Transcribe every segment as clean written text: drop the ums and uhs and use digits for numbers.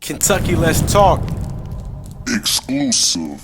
Kentucky, let's talk. Exclusive.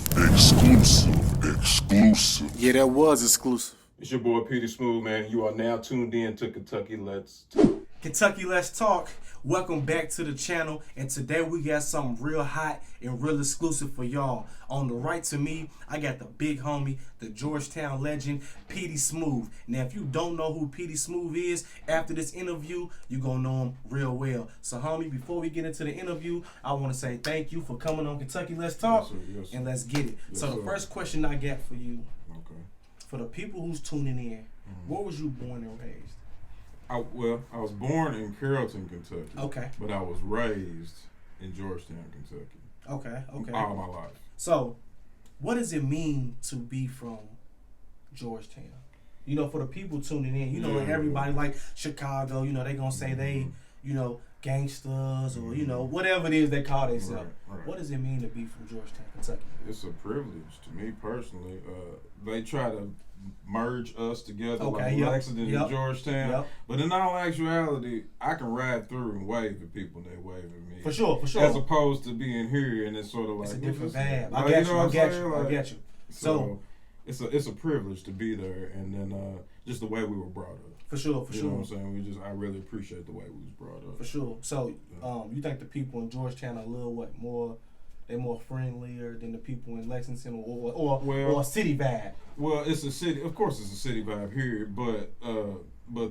Yeah, that was exclusive. It's your boy Peety Smooth, man. You are now tuned in to Kentucky Let's Talk. Kentucky, let's talk. Welcome back to the channel, and today we got something real hot and real exclusive for y'all. On the right to me, I got the big homie, the Georgetown legend, Peety Smooth. Now, if you don't know who Peety Smooth is, after this interview, you're going to know him real well. So, homie, before we get into the interview, I want to say thank you for coming on Kentucky Let's Talk, Yes, sir. and let's get it. Yes, so, the sir. first question I got for you, Okay. for the people who's tuning in, where was you born and raised? I was born in Carrollton, Kentucky. Okay. But I was raised in Georgetown, Kentucky. Okay. All my life. So, what does it mean to be from Georgetown? You know, for the people tuning in, you know, like everybody like Chicago, you know, they gonna say they, you know, gangsters or, you know, whatever it is they call themselves. Right. What does it mean to be from Georgetown, Kentucky? It's a privilege to me personally. They try to merge us together Okay, like yep, Lexington yep, and Georgetown. yep. But in all actuality, I can ride through and wave at people and they wave at me. For sure. As opposed to being here and it's sort of like It's a different what's this? vibe. Like, I get know you. what I I'm get saying? you. I Like, get you. So it's a privilege to be there, and then just the way we were brought up. For sure. You know what I'm saying? I really appreciate the way we was brought up. For sure. So, you think the people in Georgetown are a little more? They're more friendlier than the people in Lexington, or a city vibe. Well, it's a city. Of course, it's a city vibe here, but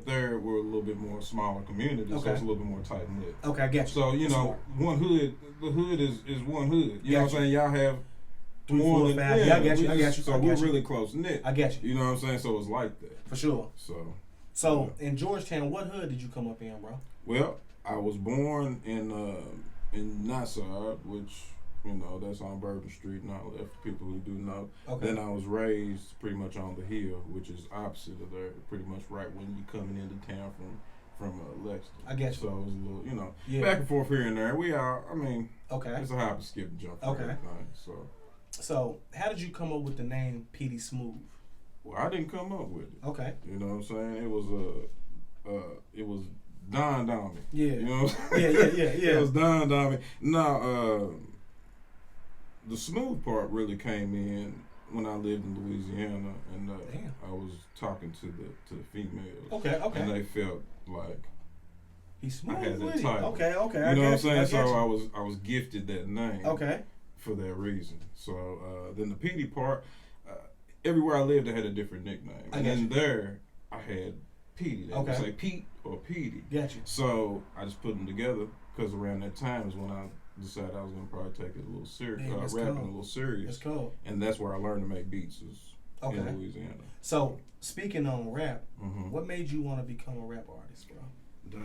there we're a little bit more smaller community, so it's a little bit more tight knit. Okay, I get you. So you know, one hood. The hood is one hood. You know what I'm saying? Y'all have 3, 4, 5. Yeah, I get you. So we're really close knit. I get you. You know what I'm saying? So it's like that. For sure. So in Georgetown, what hood did you come up in, bro? Well, I was born in Nassau, which, you know, that's on Bourbon Street and all that for people who do know. Okay. Then I was raised pretty much on the hill, which is opposite of there, pretty much right when you coming into town from Lexington. I get you. So it was a little, you know, Yeah. back and forth here and there. We are, I mean, Okay. it's a hop and skip and jump. For Okay. everything, So how did you come up with the name Peety Smooth? well, I didn't come up with it. Okay. You know what I'm saying? It was dawned on me. Yeah. You know what I'm saying? Yeah. It was dawned on me. No, the smooth part really came in when I lived in Louisiana, and I was talking to the females. Okay. And they felt like He's smooth I had that with it. title. Okay. You know what I'm saying? I So get you. I was gifted that name. Okay. For that reason. So then the Peety part, everywhere I lived, I had a different nickname. And then there, I had Peety. They would say Pete or Peety. Got you. So I just put them together because around that time is when I decided I was going to probably take it a little serious, rapping a little serious. That's cool. And that's where I learned to make beats in Louisiana. So speaking on rap, what made you want to become a rap artist, bro?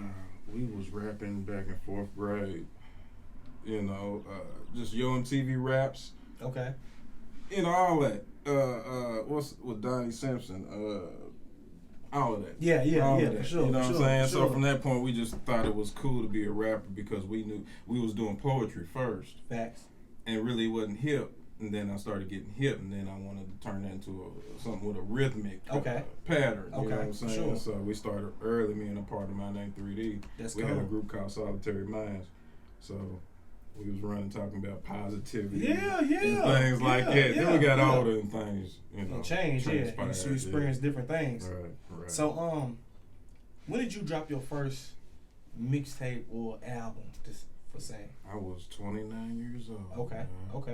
We was rapping back in 4th grade. You know, just Yo MTV raps. Okay. You know, all that. What's with Donnie Simpson? All of that. Yeah, all of that. for sure. You know for what I'm sure, saying? for So sure. from that point, we just thought it was cool to be a rapper because we knew we was doing poetry first. Facts. And really wasn't hip. And then I started getting hip, and then I wanted to turn that into something with a rhythmic pattern. You know what I'm saying? Sure. So we started early, me and a partner of mine named 3D. We had a group called Solitary Minds. So we was running, talking about positivity and things like that. Then we got older and things, you know, changed. You transpired, experienced different things. Right. So, when did you drop your first mixtape or album? Just for saying. I was 29 years old. Okay.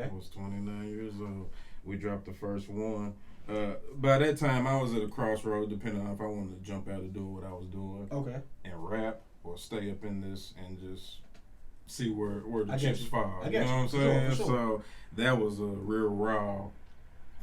I was 29 years old. We dropped the first one. By that time, I was at a crossroad, depending on if I wanted to jump out and do what I was doing. Okay. And rap, or stay up in this and just see where the chips you. fall. I You get know you. what I'm saying? For sure. So that was a real raw,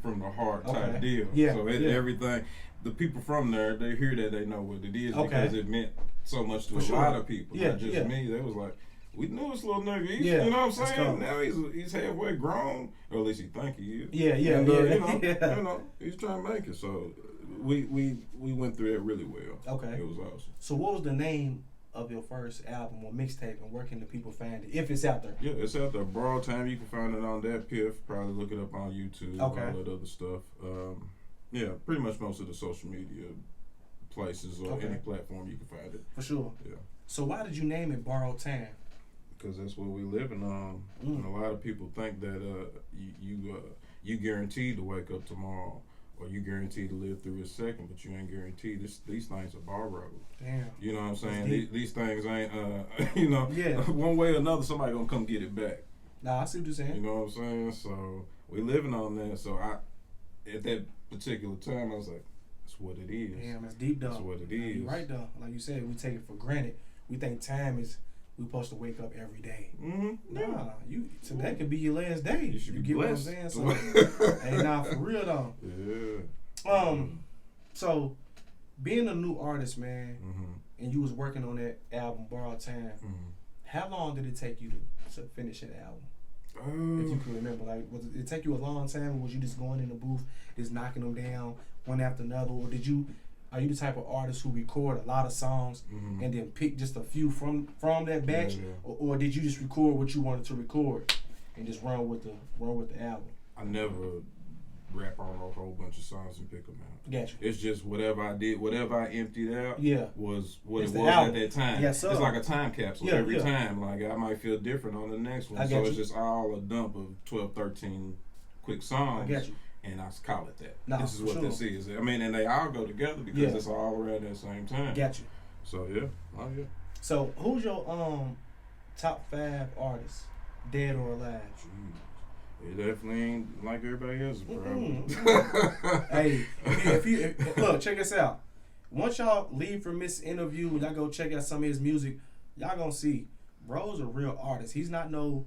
from the heart type deal. Yeah. So everything, the people from there, they hear that, they know what it is because it meant so much to a lot of people. Not just me. They was like, we knew this little nigga. You know what I'm saying? Now he's halfway grown, or at least he think he is. And, you know, he's trying to make it. So we went through that really well. Okay. It was awesome. So what was the name of your first album or mixtape, and where can the people find it if it's out there? Yeah, it's out there. Broad Time. You can find it on that Piff. Probably look it up on YouTube. All that other stuff. Yeah, pretty much most of the social media places or any platform you can find it. For sure. Yeah. So why did you name it Borrowed Time? because that's what we living on. And a lot of people think that you guaranteed to wake up tomorrow, or you guaranteed to live through a second, but you ain't guaranteed. These things are borrowed. Damn. You know what I'm saying? These things ain't, you know, one way or another, somebody gonna come get it back. Nah, I see what you're saying. You know what I'm saying? So we living on that. So at that particular time, I was like, that's what it is. Damn, that's deep, though. That's what it is. You're right, though. Like you said, we take it for granted. We think time is, we supposed to wake up every day. Nah, today could be your last day. You should be get blessed. What I'm saying? So, hey, nah, for real though. Yeah. So being a new artist, man, and you was working on that album, Borrowed Time. How long did it take you to finish that album? If you can remember, like, was it take you a long time, or was you just going in the booth, just knocking them down one after another, or are you the type of artist who record a lot of songs and then pick just a few from that batch, or did you just record what you wanted to record and just run with the album? I never rap on a whole bunch of songs and pick them out. Gotcha. It's just whatever I did, whatever I emptied out, was what it's it was at that time. Yes, sir. It's like a time capsule every time. Like I might feel different on the next one. So it's just all a dump of 12, 13 quick songs. I got you. And I call it that. Nah, this is what this is. I mean, and they all go together because it's all around that same time. Got you. So yeah. Oh yeah. So who's your top 5 artists, dead or alive? It definitely ain't like everybody else's problem. Hey, if you look, check this out. Once y'all leave from this interview and y'all go check out some of his music, y'all gonna see bro's a real artist. He's not no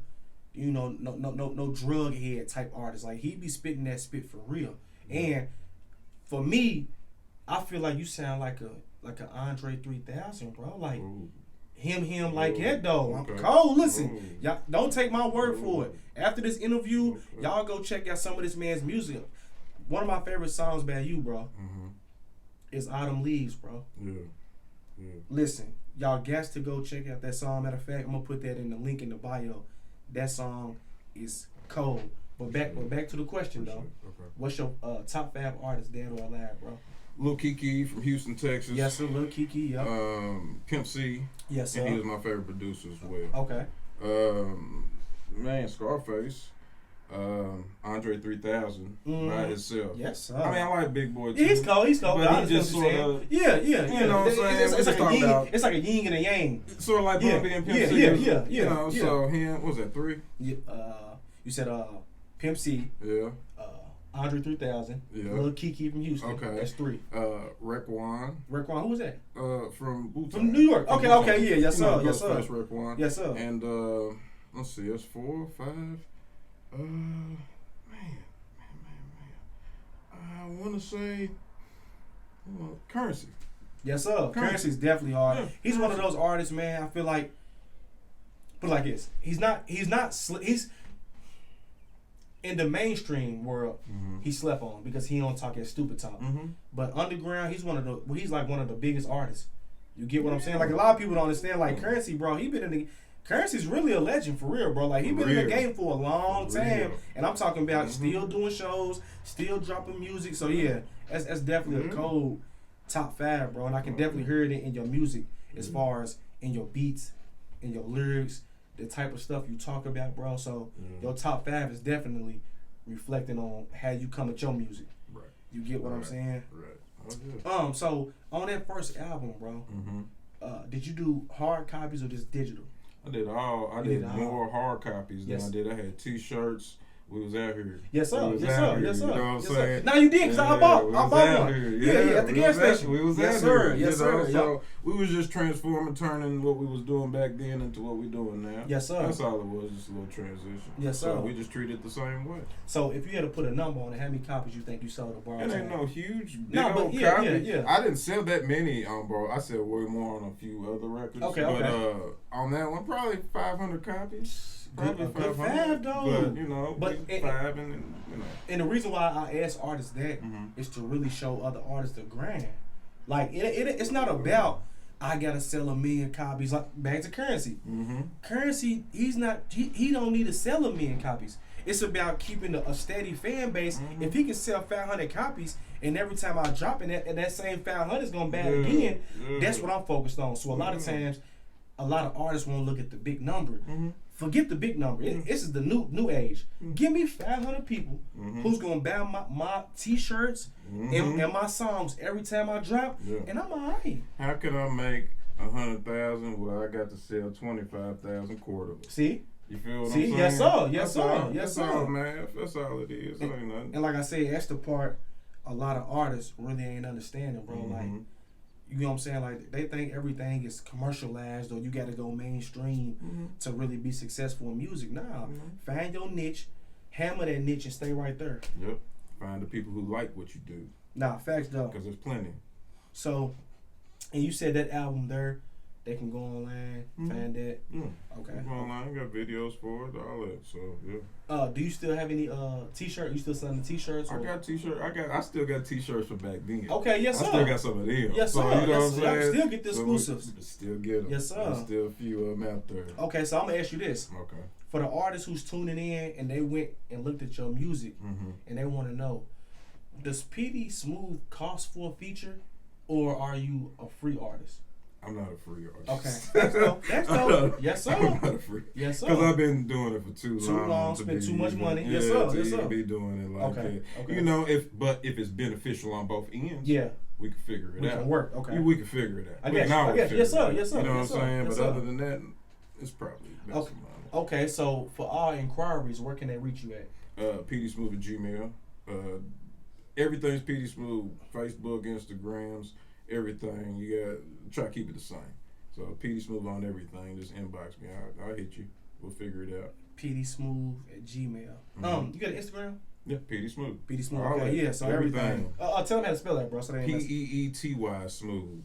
drug head type artist. Like, he be spitting that spit for real. And for me, I feel like you sound like a Andre 3000, bro. Like him like that though. Okay. I'm cold. Listen, y'all don't take my word for it. After this interview, y'all go check out some of this man's music. One of my favorite songs by you, bro, is Autumn Leaves, bro. Yeah. Listen, y'all got to go check out that song. Matter of fact, I'm gonna put that in the link in the bio. That song is cold. But back to the question though. Okay. What's your top 5 artists, dead or alive, bro? Lil Keke from Houston, Texas. Yes, sir, Lil Keke. Yep. Pimp C. Yes, sir. And he was my favorite producer as well. Okay. Man, Scarface. Andre 3000 by himself. Yes, sir. I mean, I like Big Boy too. Yeah, he's cold. But he just sort of, yeah. You know what I'm saying? It's like a yin and a yang. Sort of like Bumpy and Pimp C. Yeah. You know, so him, what was that, 3? Yeah, you said Pimp C. Yeah. Andre 3000. Yeah. Lil Keke from Houston. Okay. That's 3. Raekwon. Who was that? From Wu-Tang. From New York. Okay, yeah, yes, sir. Yes, sir. Raekwon. Yes, sir. And let's see, that's 4, 5. Man. I want to say Currency. Yes, sir. Currency's definitely hard. Yeah. He's one of those artists, man. I feel like, put it like this. He's in the mainstream world. He slept on because he don't talk that stupid talk. But underground, he's like one of the biggest artists. You get what I'm saying? Like, a lot of people don't understand. Like, Currency, bro, Currency's really a legend for real, bro. Like, he been in the game for a long time, and I'm talking about still doing shows, still dropping music. So yeah, that's definitely a cold top 5, bro. And I can definitely hear it in your music, as far as in your beats, in your lyrics, the type of stuff you talk about, bro. So your top 5 is definitely reflecting on how you come at your music. Right. You get what I'm saying? Right. So on that first album, bro, did you do hard copies or just digital? I did more hard copies than I did. I had T-shirts. We was out here. Yes, sir. Yes, sir. You know what I'm saying? No, you did, because I bought one. Yeah, at the gas station. We was yes, out sir. here. Yes, sir. So we was just turning what we was doing back then into what we doing now. Yes, sir. That's all it was, just a little transition. Yes, sir. So we just treat it the same way. So if you had to put a number on it, how many copies you think you sold at Borrowed Time? It ain't no huge, big but old yeah. copy. I didn't sell that many on Borrowed. I sold way more on a few other records. Okay. On that one, probably 500 copies. Probably good 5 though. But, you know, 5 and you know. And the reason why I ask artists that is to really show other artists the grind. Like, it's not about, I gotta sell 1 million copies. Like, back to Currency. Currency, he don't need to sell 1 million copies. It's about keeping a steady fan base. If he can sell 500 copies, and every time I drop it, and that same 500 is gonna bag again, that's what I'm focused on. So a lot of times, a lot of artists won't look at the big number. Mm-hmm. Forget the big number. This is the new age. Give me 500 people who's gonna buy my t-shirts and my songs every time I drop, and I'm alright. How can I make 100,000? Well, I got to sell 25,000 quarterly. See? You feel what I'm saying? Yes, sir. Yes, that's sir. all, Yes, that's sir. all, man. That's all it is. It ain't nothing. And like I said, that's the part a lot of artists really ain't understanding, bro. Like, you know what I'm saying? Like, they think everything is commercialized or you got to go mainstream to really be successful in music. Nah, find your niche, hammer that niche, and stay right there. Yep. Find the people who like what you do. Nah, facts though. Because there's plenty. So, and you said that album there, they can go online, find that. Yeah. Okay. Go online, got videos for it, all that. So yeah. Do you still have any t-shirt? You still selling the t-shirts? I got t-shirt. I still got t-shirts from back then. Okay, yes sir. I still got some of them. Yes sir. So, you know yes, what I'm saying? I still get the exclusives. Still get them. Yes sir. There's still a few of them out there. Okay, so I'm gonna ask you this. Okay. For the artists who's tuning in and they went and looked at your music and they want to know, does Peety Smooth cost for a feature, or are you a free artist? I'm not a free artist. Okay, that's dope. That's dope. Yes, sir. I'm not a free. Yes, sir. Because I've been doing it for too long. Spent too much money. Yeah, Yes, sir. to Yes, even sir. be doing it like Okay. that. Okay. You know, if it's beneficial on both ends, Yeah, we can figure it we out. can work. Okay. We can figure it out. I We guess. can always figure Yes, it sir. out. Yes, sir. You know Yes, what I'm sir. saying? Yes, But sir. other than that, it's probably best Okay. Okay, so for all inquiries, where can they reach you at? Peety Smooth at Gmail. Everything's Peety Smooth. Facebook, Instagrams, everything. You got try to keep it the same. So Peety Smooth on everything. Just inbox me. I'll hit you. We'll figure it out. Peety Smooth at Gmail. You got an Instagram? Yeah, Peety Smooth. Peety Smooth. All Okay, that. yeah. So everything. Tell them how to spell that, bro. So they ain't mess- Peety Smooth.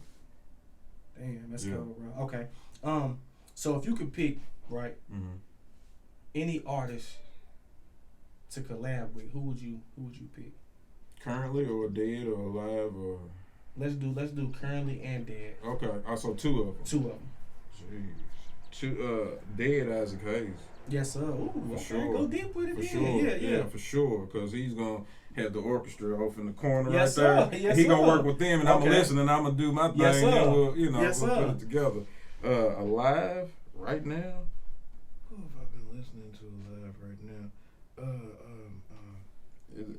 Damn, that's cool, bro. Okay. So if you could pick, right, any artist to collab with, who would you pick? Currently or dead or alive or? Let's do currently and dead. Okay, so two of them. Two of them. Jeez. Two dead Isaac Hayes. Yes, sir. Ooh, For okay, sure. go deep with it. For then. sure. Yeah. For sure. Because he's gonna have the orchestra off in the corner Yes, right there. sir. Yes, he gonna sir. work with them, and I'm gonna listen, and I'm gonna do my thing, Yes, and then sir. we'll, Yes, we'll sir. put it together. Alive right now. Who have I been listening to alive right now?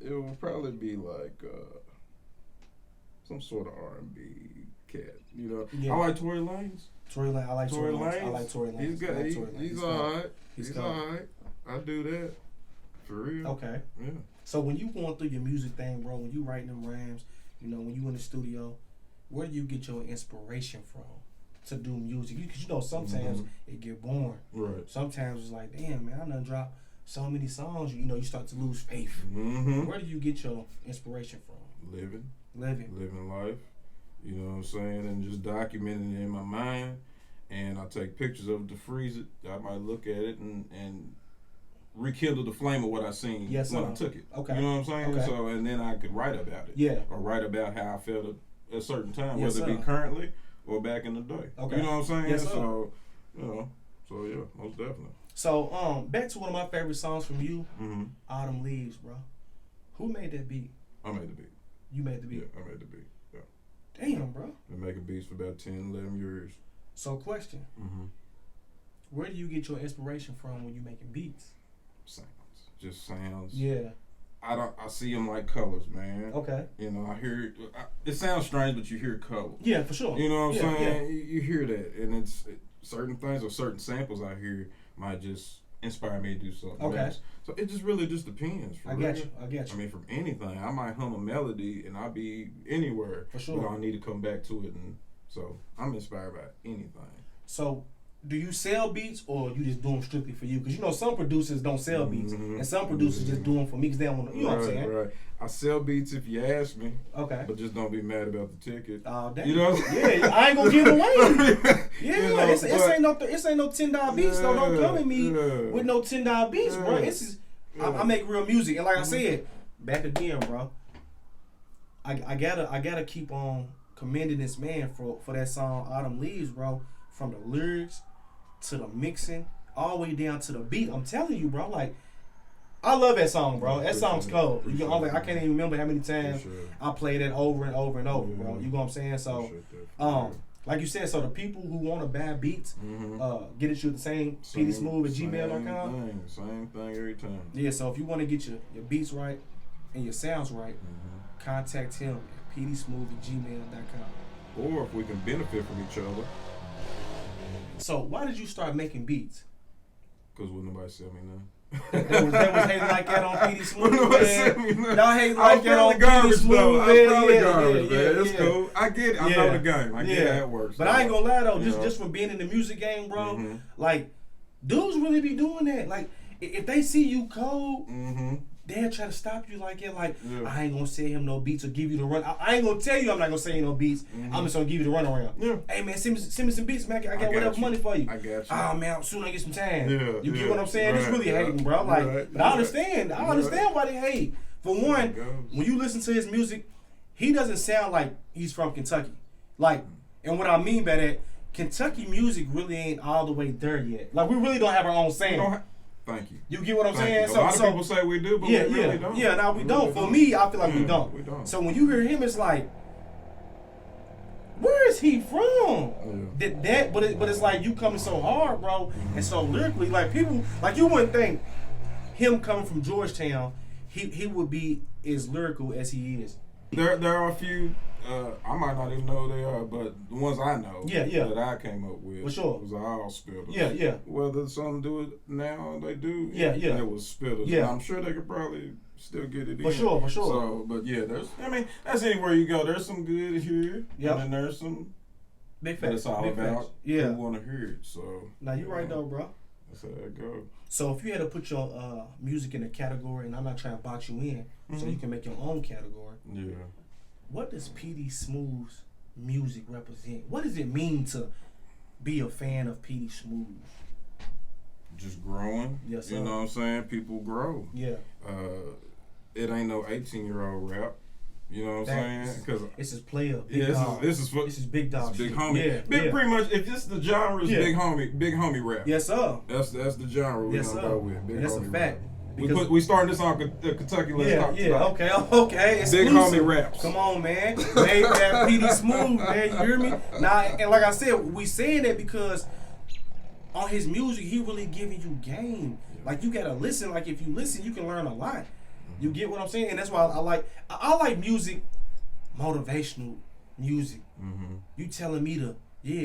It will probably be like some sort of R&B cat. You know, Yeah. I like Tory Lanez. Tory Lanez. I like Tory Lanez. I like Lanez. Tory Lanez. He's good. I like Tory Lanez. He's alright. He's He's cool. alright. I do that for real. Okay. Yeah. So when you going through your music thing, bro, when you writing them rhymes, you know, when you in the studio, where do you get your inspiration from to do music? Because sometimes it get boring. Right. Sometimes it's like, damn, man, I done dropped so many songs. You start to lose faith. Mm-hmm. Where do you get your inspiration from? Living life. You know what I'm saying, and just documenting it in my mind. And I take pictures of it to freeze it. I might look at it and rekindle the flame of what I seen when I took it. Okay. You know what I'm saying? Okay. So, and then I could write about it. Yeah. Or write about how I felt at a certain time, Yes, whether it sir. be currently or back in the day. Okay. You know what I'm saying? Yes, sir. So, yeah, most definitely. So, back to one of my favorite songs from you, Mm-hmm. Autumn Leaves, bro. Who made that beat? I made the beat. You made the beat? Yeah, I made the beat. Yeah. Damn, bro. Been making beats for about 10, 11 years. So, question. Mm-hmm. Where do you get your inspiration from when you making beats? Sounds. Just sounds. Yeah. I see them like colors, man. Okay. You know, I hear it sounds strange, but you hear color. Yeah, for sure. You know what I'm saying? Yeah. You hear that, and certain things or certain samples I hear might just inspire me to do something. Okay. else. So it just really just depends. I got you. I mean, from anything, I might hum a melody and I'll be anywhere. For sure. But I need to come back to it, and so I'm inspired by anything. So, do you sell beats or you just do them strictly for you? Because some producers don't sell beats, and some producers just do them for me because they don't want to. You know what I'm saying? Right. I sell beats if you ask me. Okay. But just don't be mad about the ticket. Oh, damn. You know? Yeah, I ain't gonna give it away. Yeah, You know, it ain't no $10 beats. though. Don't come at me with no $10 beats, bro. I make real music, and like I said, back again, bro. I gotta keep on commending this man for that song Autumn Leaves, bro. From the lyrics to the mixing, all the way down to the beat. I'm telling you, bro. Like, I love that song, bro. That song's cold. I can't even remember how many times I played that over and over and over, bro. You know what I'm saying? So, Like you said, so the people who want to buy beats, get it you at the same peetysmooth@gmail.com. Same thing every time. Yeah, so if you want to get your beats right and your sounds right, contact him at peetysmooth@gmail.com. Or if we can benefit from each other. So why did you start making beats? Because wouldn't nobody sell me none. They was hating like that on Peety Smooth, man. Y'all hate like that on Peety Smooth, man. It's cool. I get it. I know the game. I get how it works. But I ain't gonna lie though, just from being in the music game, bro, like dudes really be doing that. Like if they see you cold, they'll try to stop you like that. Like I ain't gonna sell him no beats or give you the run. I ain't gonna tell you I'm not gonna sell you no beats. I'm just gonna give you the run around. Yeah. Hey man, send me some beats, man. I got whatever money for you. I got you. Oh man, soon I get some time. Yeah, you get what I'm saying? It's really hating, bro. Like, but I understand. I understand why they hate. For one, when you listen to his music, he doesn't sound like he's from Kentucky. Like, and what I mean by that, Kentucky music really ain't all the way there yet. Like, we really don't have our own sound. Thank you. You get what I'm saying? A lot of people say we do, but we really don't. Yeah, no, we don't. For me, I feel like we don't. We don't. So when you hear him, it's like, where is he from? But it's like you coming so hard, bro, and so lyrically, like people, like you wouldn't think him coming from Georgetown, he would be as lyrical as he is. There are a few. I might not even know who they are, but the ones I know that I came up with for sure was all Spitters. Yeah. Whether some do it now, they do. It was Spitters. Yeah. I'm sure they could probably still get it in. For sure. So, but yeah, that's anywhere you go. There's some good here. Yeah. And then there's some. Big facts. It's all about who want to hear it. So. Now you're right though, bro. That's how it goes. So if you had to put your music in a category, and I'm not trying to box you in, so you can make your own category. Yeah. What does Peety Smooth's music represent? What does it mean to be a fan of Peety Smooth? Just growing. Yes, sir. You know what I'm saying? People grow. Yeah. It ain't no 18-year-old rap. You know what I'm saying? Because this is player. This is big dog. Big homie. Pretty much. If this the genre is big homie rap. Yes, sir. That's the genre we're gonna go with. Big that's homie a fact. Rap. We started this on Kentucky. Let's talk about. Okay. Big homie raps. Come on, man. Made that Peety Smooth, man. You hear me? Now, and like I said, we saying that because on his music, he really giving you game. Like you gotta listen. Like if you listen, you can learn a lot. You get what I'm saying? And that's why I like music, motivational music. You telling me to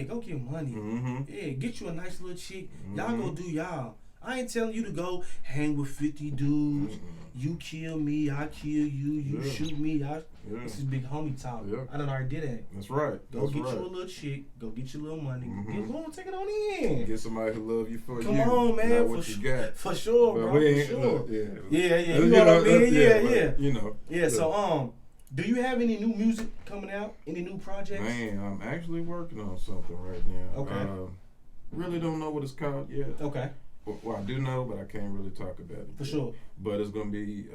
go get money. Yeah, get you a nice little chick. Y'all go do y'all. I ain't telling you to go hang with 50 dudes. You kill me, I kill you. You shoot me, This is big homie talk. I done already did that. That's right. Go get you a little chick. Go get your little money. Take it on in. Get somebody who love you for Come on, man. What you got. For sure, but bro. For sure. Yeah. You know what I mean? Yeah. You know. Yeah. So do you have any new music coming out? Any new projects? Man, I'm actually working on something right now. Okay. Really don't know what it's called yet. Okay. Well, I do know, but I can't really talk about it. For sure. But it's going to be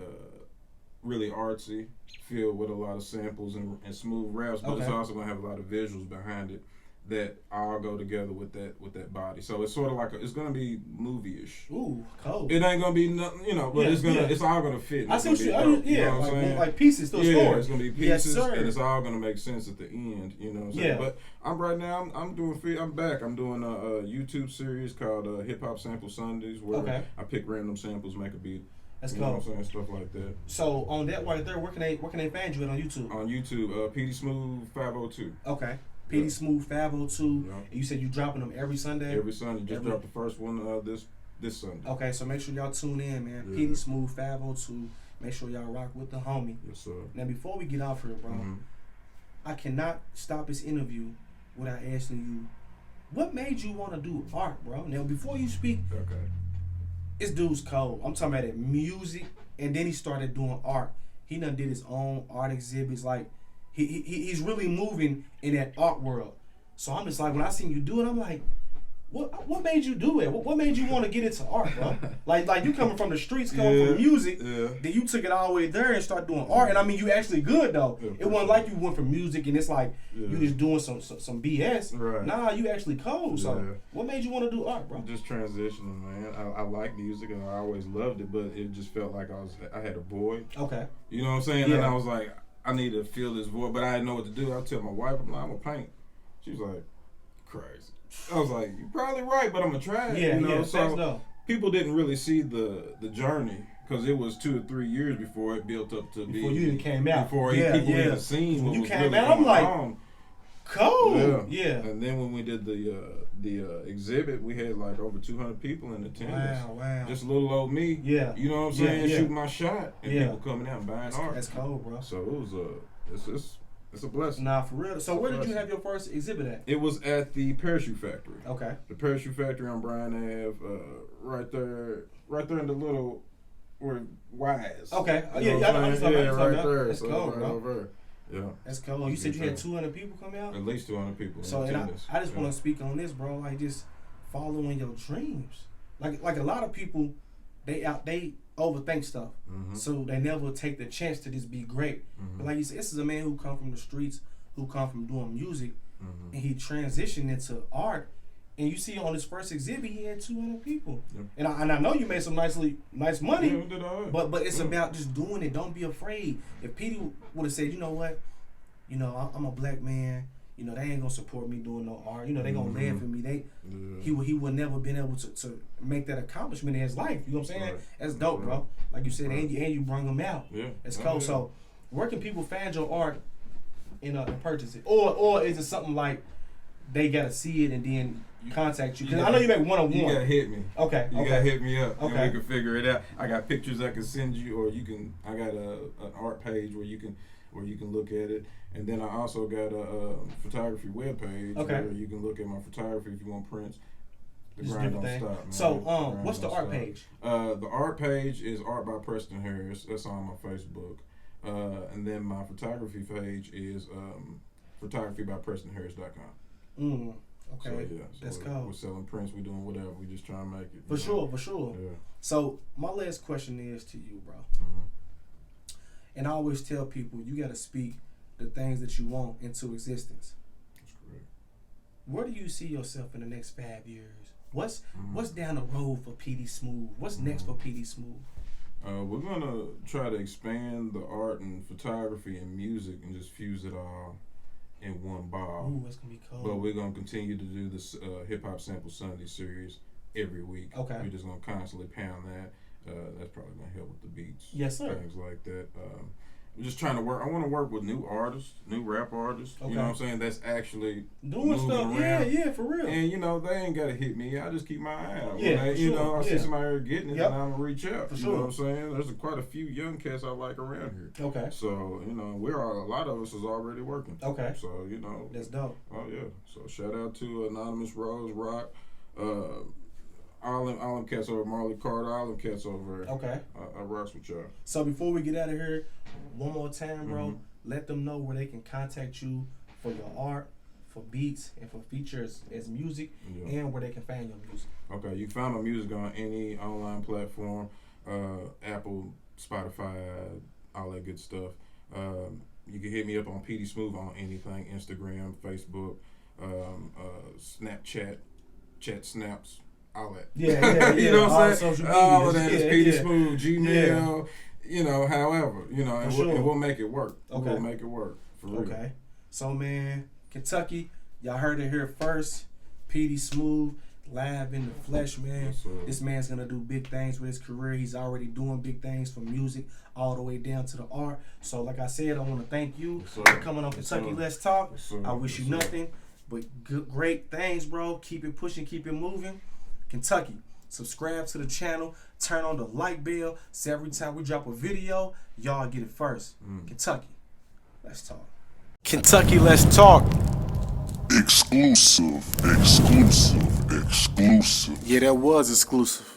really artsy, filled with a lot of samples and smooth raps, but it's also going to have a lot of visuals behind it that all go together with that body. So it's sort of like it's going to be movie-ish. Ooh, cold. It ain't going to be nothing, but it's all going to fit. I see what you like pieces, those stories. It's going to be pieces, and it's all going to make sense at the end. You know what I'm saying? But I'm back. I'm doing a YouTube series called Hip Hop Sample Sundays, where I pick random samples, make a beat. That's cool. You know what I'm saying? Stuff like that. So on that right there, where can they find you at on YouTube? On YouTube, Peety Smooth 502. Okay. Peety Smooth 502. And you said you dropping them every Sunday? Every Sunday. Just dropped the first one this Sunday. Okay, so make sure y'all tune in, man. Peety Smooth 502. Make sure y'all rock with the homie. Yes, sir. Now, before we get off here, bro, I cannot stop this interview without asking you, what made you want to do art, bro? Now, before you speak, this dude's cold. I'm talking about that music, and then he started doing art. He done did his own art exhibits, like, he's really moving in that art world. So I'm just like, when I seen you do it, I'm like, what made you do it? What made you want to get into art, bro? like you coming from the streets, coming from music, then you took it all the way there and started doing art. And I mean, you actually good though. It wasn't like you went from music and it's like you just doing some BS. Right. Nah, you actually cold. So what made you want to do art, bro? Just transitioning, man. I like music and I always loved it, but it just felt like I had a void. Okay. You know what I'm saying? And I was like, I need to fill this void, but I didn't know what to do. I tell my wife, I'm going to paint. She was like, crazy. I was like, you're probably right, but I'm gonna try it. Yeah, you know? yeah. So people didn't really see the journey because it was 2 or 3 years before it built up to before you even came out. Before people even seen when what you was came really out, I'm like, on. cool. Yeah. And then when we did the exhibit, we had like over 200 people in attendance. Wow. Just little old me. Yeah. You know what I'm saying? Yeah. Shooting my shot and people coming out and buying art. That's cold, bro. So it was it's a blessing. Nah, for real. So where did you have your first exhibit at? It was at the Parachute Factory. Okay. The Parachute Factory on Bryan Ave, right there in the little where Wise. Okay. You know right there. That's cold, bro. Over. Yeah. That's cool. You said you had 200 people come out? At least 200 people. So and I just want to speak on this, bro. Like just following your dreams. Like a lot of people, they overthink stuff, so they never take the chance to just be great. But like you said, this is a man who come from the streets, who come from doing music, and he transitioned into art. And you see on his first exhibit, he had 200 people. And I know you made some nice money, but it's about just doing it. Don't be afraid. If Peety would have said, you know what, I'm a black man, they ain't gonna support me doing no art. They gonna laugh at me. He would never been able to make that accomplishment in his life. You know what I'm saying? Right. That's dope, bro. Like you said, and you bring them out. Yeah. It's cool. So where can people find your art and purchase it? Or is it something like they gotta see it and then contact you? Because I know you make one-on-one. You gotta hit me. Okay. You gotta hit me up. Okay. And we can figure it out. I got pictures I can send you, or you can. I got an art page where you can look at it, and then I also got a photography web page where you can look at my photography if you want prints. The grind don't stop, man. So what's the art page? The art page is Art by Preston Harris. That's on my Facebook, and then my photography page is photographybyprestonharris.com. Okay, so, yeah, that's cool. We're selling prints. We're doing whatever. We just trying to make it. For sure. Yeah. So my last question is to you, bro. And I always tell people you got to speak the things that you want into existence. That's correct. Where do you see yourself in the next 5 years? What's down the road for Peety Smooth? What's next for Peety Smooth? We're gonna try to expand the art and photography and music and just fuse it all in one ball. Ooh, that's gonna be cool. But we're gonna continue to do this Hip Hop Sample Sunday series every week. Okay. We're just gonna constantly pound that. That's probably gonna help with the beats. Yes, sir. Things like that. I'm just trying to work. I want to work with new artists, new rap artists. Okay. You know what I'm saying? That's actually doing stuff. Around. Yeah, for real. And they ain't gotta hit me. I just keep my eye out. Yeah, I see somebody getting it, and I'm gonna reach out. For you know what I'm saying? There's quite a few young cats I like around here. Okay. So a lot of us is already working. Okay. So that's dope. Oh yeah. So shout out to Anonymous, Rose, Rock, all them cats over, Marley Carter, all them cats over. Okay. I rocks with y'all. So before we get out of here, one more time, bro, let them know where they can contact you for your art, for beats, and for features as music, and where they can find your music. Okay, you can find my music on any online platform, Apple, Spotify, all that good stuff. You can hit me up on Peety Smooth on anything, Instagram, Facebook, Snapchat, Chat Snaps. All that. Yeah. You know what I'm saying? All of that is Peety Smooth, Gmail, however, and we'll make it work. Okay. We'll make it work. For real. Okay. So, man, Kentucky, y'all heard it here first. Peety Smooth, live in the flesh, man. Yes, this man's going to do big things with his career. He's already doing big things from music all the way down to the art. So, like I said, I want to thank you for coming on Kentucky Let's Talk. I wish you nothing but great things, bro. Keep it pushing, keep it moving. Kentucky, subscribe to the channel, turn on the like bell, so every time we drop a video, y'all get it first. Kentucky, let's talk. Kentucky, let's talk. Exclusive. Yeah, that was exclusive.